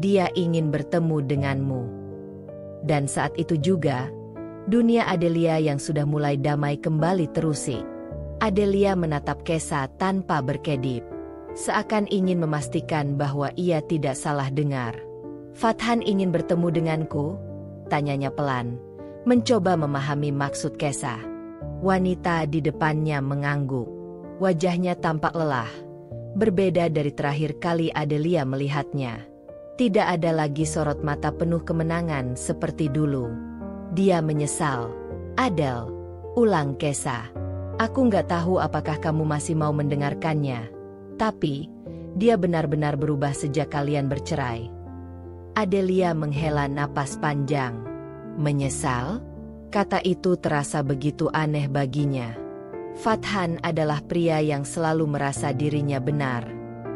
Dia ingin bertemu denganmu." Dan saat itu juga, dunia Adelia yang sudah mulai damai kembali terusik. Adelia menatap Keisa tanpa berkedip, seakan ingin memastikan bahwa ia tidak salah dengar. "Fathan ingin bertemu denganku?" tanyanya pelan, mencoba memahami maksud Keisa. Wanita di depannya mengangguk. Wajahnya tampak lelah. Berbeda dari terakhir kali Adelia melihatnya. Tidak ada lagi sorot mata penuh kemenangan seperti dulu. "Dia menyesal, Adele," ulang Keisa. "Aku nggak tahu apakah kamu masih mau mendengarkannya. Tapi, dia benar-benar berubah sejak kalian bercerai." Adelia menghela napas panjang. "Menyesal?" Kata itu terasa begitu aneh baginya. Fathan adalah pria yang selalu merasa dirinya benar.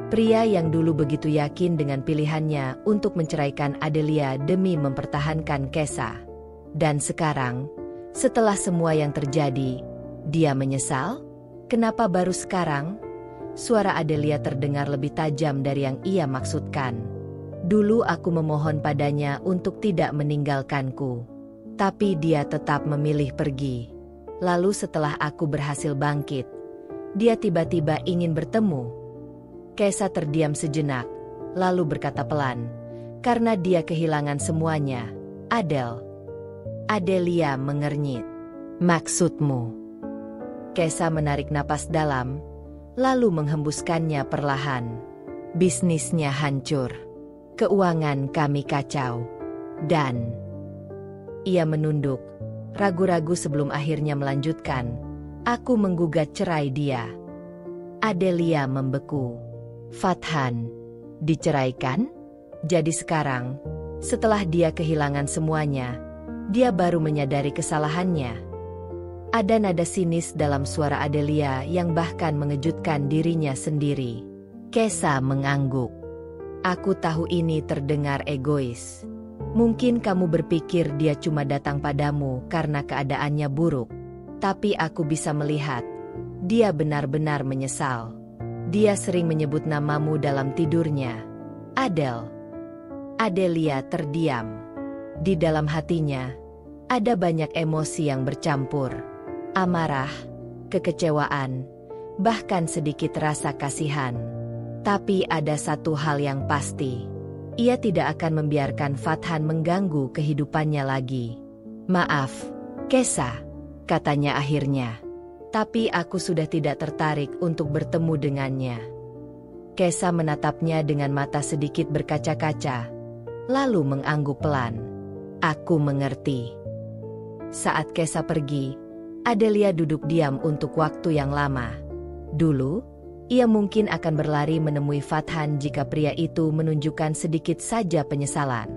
Pria yang dulu begitu yakin dengan pilihannya untuk menceraikan Adelia demi mempertahankan Keisa. Dan sekarang, setelah semua yang terjadi, dia menyesal? Kenapa baru sekarang? Suara Adelia terdengar lebih tajam dari yang ia maksudkan. "Dulu aku memohon padanya untuk tidak meninggalkanku. Tapi dia tetap memilih pergi. Lalu setelah aku berhasil bangkit, dia tiba-tiba ingin bertemu." Keisa terdiam sejenak, lalu berkata pelan, "Karena dia kehilangan semuanya, Adele." Adelia mengernyit. "Maksudmu?" Keisa menarik napas dalam, lalu menghembuskannya perlahan. "Bisnisnya hancur. Keuangan kami kacau. Dan..." Ia menunduk, ragu-ragu sebelum akhirnya melanjutkan, "Aku menggugat cerai dia." Adelia membeku. "Fathan diceraikan? Jadi sekarang, setelah dia kehilangan semuanya, dia baru menyadari kesalahannya?" Ada nada sinis dalam suara Adelia yang bahkan mengejutkan dirinya sendiri. Keisa mengangguk. "Aku tahu ini terdengar egois. Mungkin kamu berpikir dia cuma datang padamu karena keadaannya buruk. Tapi aku bisa melihat, dia benar-benar menyesal. Dia sering menyebut namamu dalam tidurnya, Adele." Adelia terdiam. Di dalam hatinya, Ada banyak emosi yang bercampur. Amarah, kekecewaan, bahkan sedikit rasa kasihan. Tapi ada satu hal yang pasti. Ia tidak akan membiarkan Fathan mengganggu kehidupannya lagi. "Maaf, Kesa," katanya akhirnya. "Tapi aku sudah tidak tertarik untuk bertemu dengannya." Kesa menatapnya dengan mata sedikit berkaca-kaca, lalu mengangguk pelan. "Aku mengerti." Saat Kesa pergi, Adelia duduk diam untuk waktu yang lama. Dulu, ia mungkin akan berlari menemui Fathan jika pria itu menunjukkan sedikit saja penyesalan.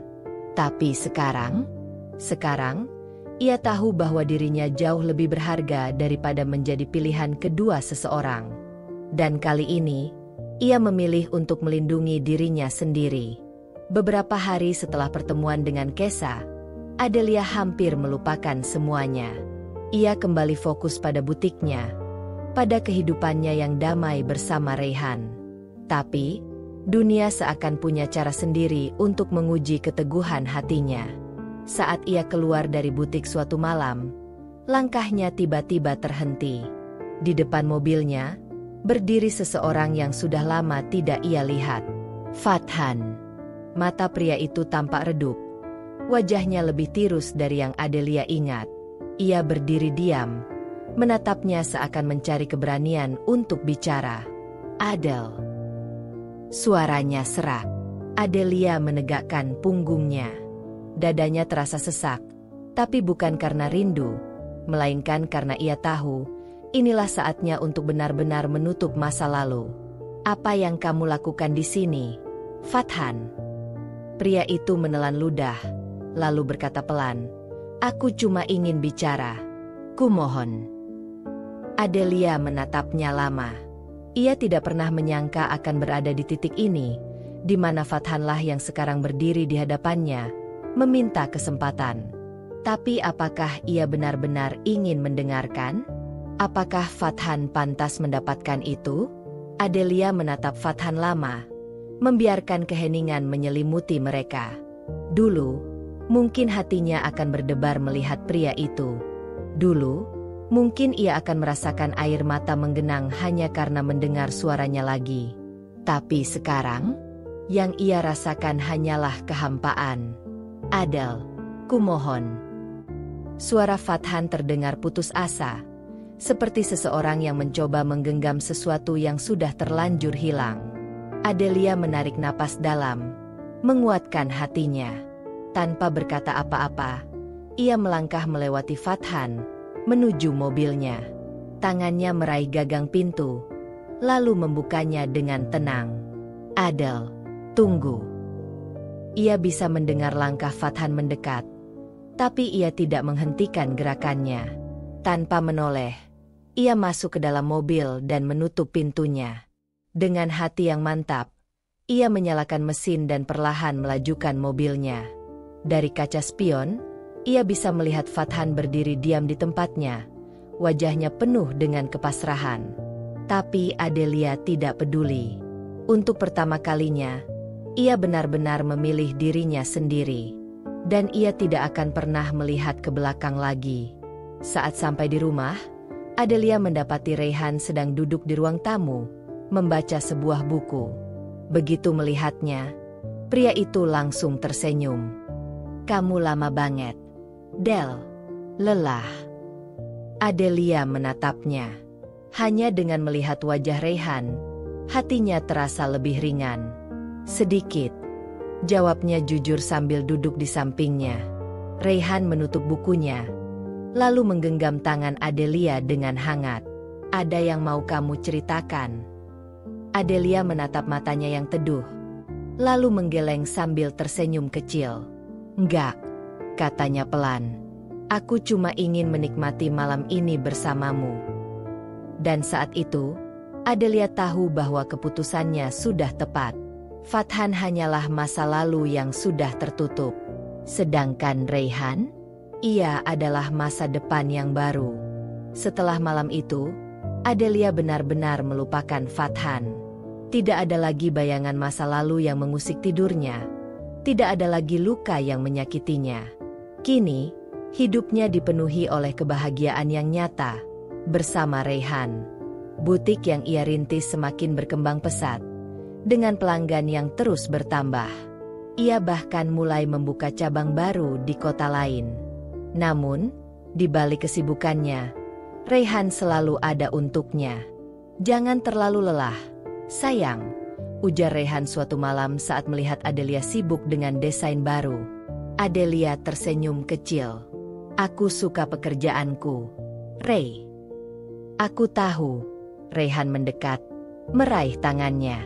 Tapi sekarang, ia tahu bahwa dirinya jauh lebih berharga daripada menjadi pilihan kedua seseorang. Dan kali ini, ia memilih untuk melindungi dirinya sendiri. Beberapa hari setelah pertemuan dengan Kesa, Adelia hampir melupakan semuanya. Ia kembali fokus pada butiknya, pada kehidupannya yang damai bersama Raihan. Tapi, dunia seakan punya cara sendiri untuk menguji keteguhan hatinya. Saat ia keluar dari butik suatu malam, langkahnya tiba-tiba terhenti. Di depan mobilnya, berdiri seseorang yang sudah lama tidak ia lihat. Fathan. Mata pria itu tampak redup. Wajahnya lebih tirus dari yang Adelia ingat. Ia berdiri diam, menatapnya seakan mencari keberanian untuk bicara. "Adel." Suaranya serak. Adelia menegakkan punggungnya. Dadanya terasa sesak, tapi bukan karena rindu, melainkan karena ia tahu, inilah saatnya untuk benar-benar menutup masa lalu. "Apa yang kamu lakukan di sini, Fathan?" Pria itu menelan ludah, lalu berkata pelan, "Aku cuma ingin bicara. Kumohon." Adelia menatapnya lama. Ia tidak pernah menyangka akan berada di titik ini, di mana Fathanlah yang sekarang berdiri di hadapannya, meminta kesempatan. Tapi apakah ia benar-benar ingin mendengarkan? Apakah Fathan pantas mendapatkan itu? Adelia menatap Fathan lama, membiarkan keheningan menyelimuti mereka. Dulu, mungkin hatinya akan berdebar melihat pria itu. Dulu, mungkin ia akan merasakan air mata menggenang hanya karena mendengar suaranya lagi. Tapi sekarang, yang ia rasakan hanyalah kehampaan. "Adel, kumohon." Suara Fathan terdengar putus asa, seperti seseorang yang mencoba menggenggam sesuatu yang sudah terlanjur hilang. Adelia menarik napas dalam, menguatkan hatinya. Tanpa berkata apa-apa, ia melangkah melewati Fathan, menuju mobilnya. Tangannya meraih gagang pintu, lalu membukanya dengan tenang. "Adel, tunggu." Ia bisa mendengar langkah Fathan mendekat, tapi ia tidak menghentikan gerakannya. Tanpa menoleh, ia masuk ke dalam mobil dan menutup pintunya. Dengan hati yang mantap, ia menyalakan mesin dan perlahan melajukan mobilnya. Dari kaca spion, ia bisa melihat Fathan berdiri diam di tempatnya, wajahnya penuh dengan kepasrahan. Tapi Adelia tidak peduli. Untuk pertama kalinya, ia benar-benar memilih dirinya sendiri. Dan ia tidak akan pernah melihat ke belakang lagi. Saat sampai di rumah, Adelia mendapati Raihan sedang duduk di ruang tamu, membaca sebuah buku. Begitu melihatnya, pria itu langsung tersenyum. "Kamu lama banget, Del." "Lelah." Adelia menatapnya. Hanya dengan melihat wajah Raihan, hatinya terasa lebih ringan. "Sedikit," jawabnya jujur sambil duduk di sampingnya. Raihan menutup bukunya, lalu menggenggam tangan Adelia dengan hangat. "Ada yang mau kamu ceritakan?" Adelia menatap matanya yang teduh, lalu menggeleng sambil tersenyum kecil. "Enggak," katanya pelan. "Aku cuma ingin menikmati malam ini bersamamu." Dan saat itu, Adelia tahu bahwa keputusannya sudah tepat. Fathan hanyalah masa lalu yang sudah tertutup. Sedangkan Raihan, ia adalah masa depan yang baru. Setelah malam itu, Adelia benar-benar melupakan Fathan. Tidak ada lagi bayangan masa lalu yang mengusik tidurnya. Tidak ada lagi luka yang menyakitinya. Kini, Hidupnya dipenuhi oleh kebahagiaan yang nyata bersama Reyhan. Butik yang ia rintis semakin berkembang pesat, dengan pelanggan yang terus bertambah. Ia bahkan mulai membuka cabang baru di kota lain. Namun, di balik kesibukannya, Reyhan selalu ada untuknya. "Jangan terlalu lelah, sayang," ujar Reyhan suatu malam saat melihat Adelia sibuk dengan desain baru. Adelia tersenyum kecil. "Aku suka pekerjaanku, Rey." "Aku tahu." Reyhan mendekat, meraih tangannya.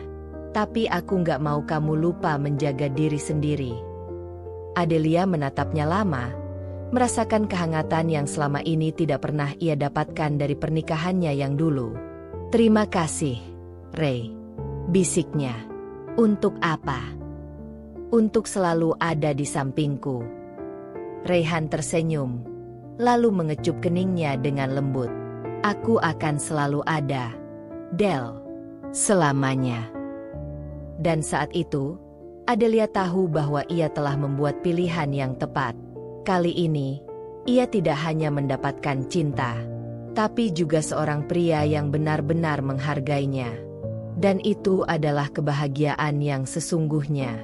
"Tapi aku nggak mau kamu lupa menjaga diri sendiri." Adelia menatapnya lama, merasakan kehangatan yang selama ini tidak pernah ia dapatkan dari pernikahannya yang dulu. "Terima kasih, Rey," bisiknya. "Untuk apa?" "Untuk selalu ada di sampingku." Reyhan tersenyum, lalu mengecup keningnya dengan lembut. "Aku akan selalu ada, Del, selamanya." Dan saat itu, Adelia tahu bahwa ia telah membuat pilihan yang tepat. Kali ini, ia tidak hanya mendapatkan cinta, tapi juga seorang pria yang benar-benar menghargainya. Dan itu adalah kebahagiaan yang sesungguhnya.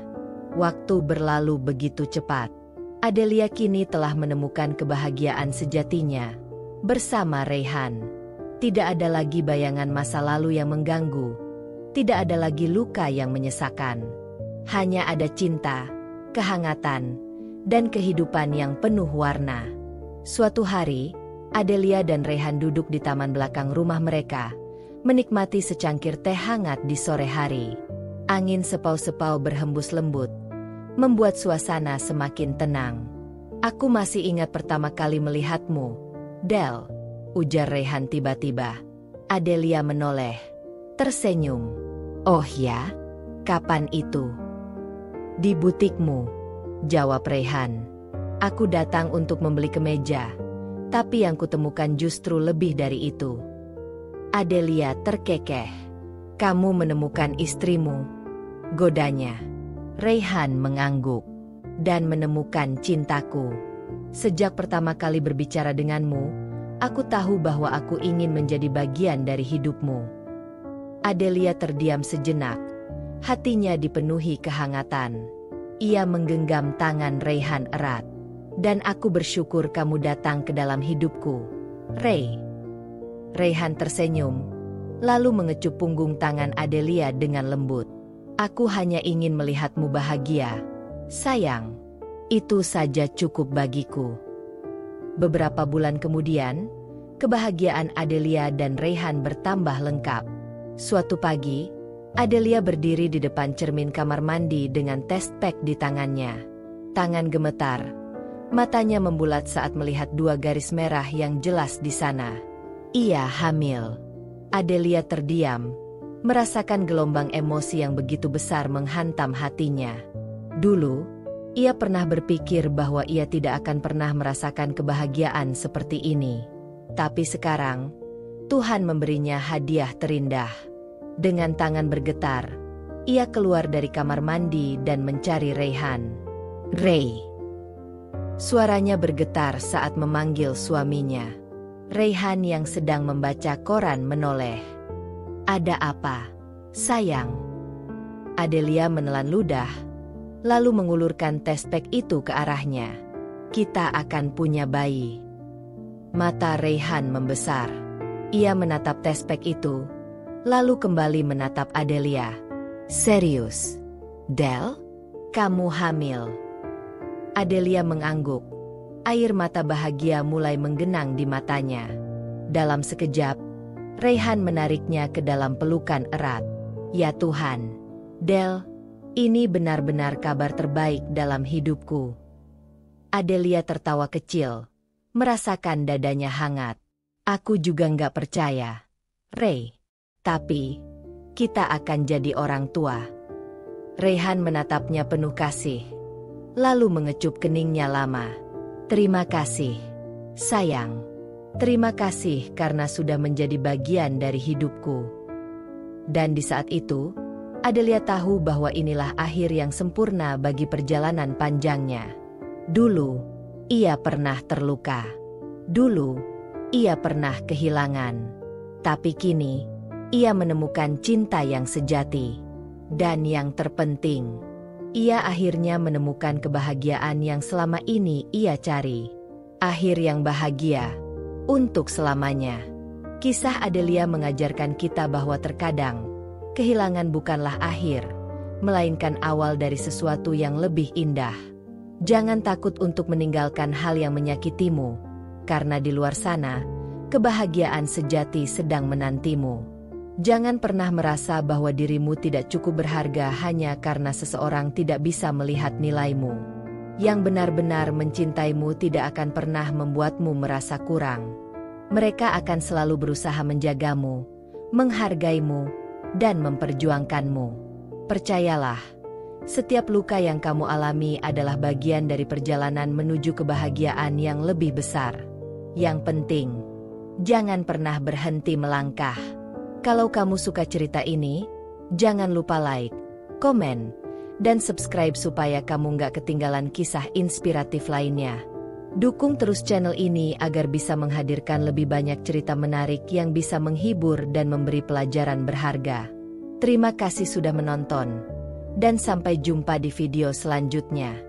Waktu berlalu begitu cepat. Adelia kini telah menemukan kebahagiaan sejatinya bersama Reyhan. Tidak ada lagi bayangan masa lalu yang mengganggu. Tidak ada lagi luka yang menyesakan. Hanya ada cinta, kehangatan, dan kehidupan yang penuh warna. Suatu hari, Adelia dan Reyhan duduk di taman belakang rumah mereka, menikmati secangkir teh hangat di sore hari. Angin sepau-sepau berhembus lembut, membuat suasana semakin tenang. "Aku masih ingat pertama kali melihatmu, Del," ujar Reyhan tiba-tiba. Adelia menoleh, tersenyum. "Oh ya? Kapan itu?" "Di butikmu," jawab Reyhan. "Aku datang untuk membeli kemeja, tapi yang kutemukan justru lebih dari itu." Adelia terkekeh. "Kamu menemukan istrimu?" godanya. Reyhan mengangguk. "Dan menemukan cintaku. Sejak pertama kali berbicara denganmu, aku tahu bahwa aku ingin menjadi bagian dari hidupmu." Adelia terdiam sejenak. Hatinya dipenuhi kehangatan. Ia menggenggam tangan Reyhan erat. "Dan aku bersyukur kamu datang ke dalam hidupku, Rey." Reyhan tersenyum, lalu mengecup punggung tangan Adelia dengan lembut. "Aku hanya ingin melihatmu bahagia, sayang. Itu saja cukup bagiku." Beberapa bulan kemudian, kebahagiaan Adelia dan Reyhan bertambah lengkap. Suatu pagi, Adelia berdiri di depan cermin kamar mandi dengan test pack di tangannya. Tangan gemetar, matanya membulat saat melihat 2 garis merah yang jelas di sana. Ia hamil. Adelia terdiam, merasakan gelombang emosi yang begitu besar menghantam hatinya. Dulu, ia pernah berpikir bahwa ia tidak akan pernah merasakan kebahagiaan seperti ini. Tapi sekarang, Tuhan memberinya hadiah terindah. Dengan tangan bergetar, ia keluar dari kamar mandi dan mencari Reyhan. "Rey." Suaranya bergetar saat memanggil suaminya. Reyhan yang sedang membaca koran menoleh. "Ada apa, sayang?" Adelia menelan ludah, lalu mengulurkan tespek itu ke arahnya. "Kita akan punya bayi." Mata Reyhan membesar. Ia menatap tespek itu, lalu kembali menatap Adelia. "Serius, Del? Kamu hamil?" Adelia mengangguk. Air mata bahagia mulai menggenang di matanya. Dalam sekejap, Reyhan menariknya ke dalam pelukan erat. "Ya Tuhan, Del, ini benar-benar kabar terbaik dalam hidupku." Adelia tertawa kecil, merasakan dadanya hangat. "Aku juga nggak percaya, Rey. Tapi, kita akan jadi orang tua." Reyhan menatapnya penuh kasih, lalu mengecup keningnya lama. "Terima kasih, sayang. Terima kasih karena sudah menjadi bagian dari hidupku." Dan di saat itu, Adelia tahu bahwa inilah akhir yang sempurna bagi perjalanan panjangnya. Dulu, ia pernah terluka. Dulu, ia pernah kehilangan. Tapi kini, ia menemukan cinta yang sejati. Dan yang terpenting, ia akhirnya menemukan kebahagiaan yang selama ini ia cari. Akhir yang bahagia untuk selamanya. Kisah Adelia mengajarkan kita bahwa terkadang kehilangan bukanlah akhir, melainkan awal dari sesuatu yang lebih indah. Jangan takut untuk meninggalkan hal yang menyakitimu, karena di luar sana, kebahagiaan sejati sedang menantimu. Jangan pernah merasa bahwa dirimu tidak cukup berharga hanya karena seseorang tidak bisa melihat nilaimu. Yang benar-benar mencintaimu tidak akan pernah membuatmu merasa kurang. Mereka akan selalu berusaha menjagamu, menghargaimu, dan memperjuangkanmu. Percayalah, setiap luka yang kamu alami adalah bagian dari perjalanan menuju kebahagiaan yang lebih besar. Yang penting, jangan pernah berhenti melangkah. Kalau kamu suka cerita ini, jangan lupa like, komen, dan subscribe supaya kamu nggak ketinggalan kisah inspiratif lainnya. Dukung terus channel ini agar bisa menghadirkan lebih banyak cerita menarik yang bisa menghibur dan memberi pelajaran berharga. Terima kasih sudah menonton, dan sampai jumpa di video selanjutnya.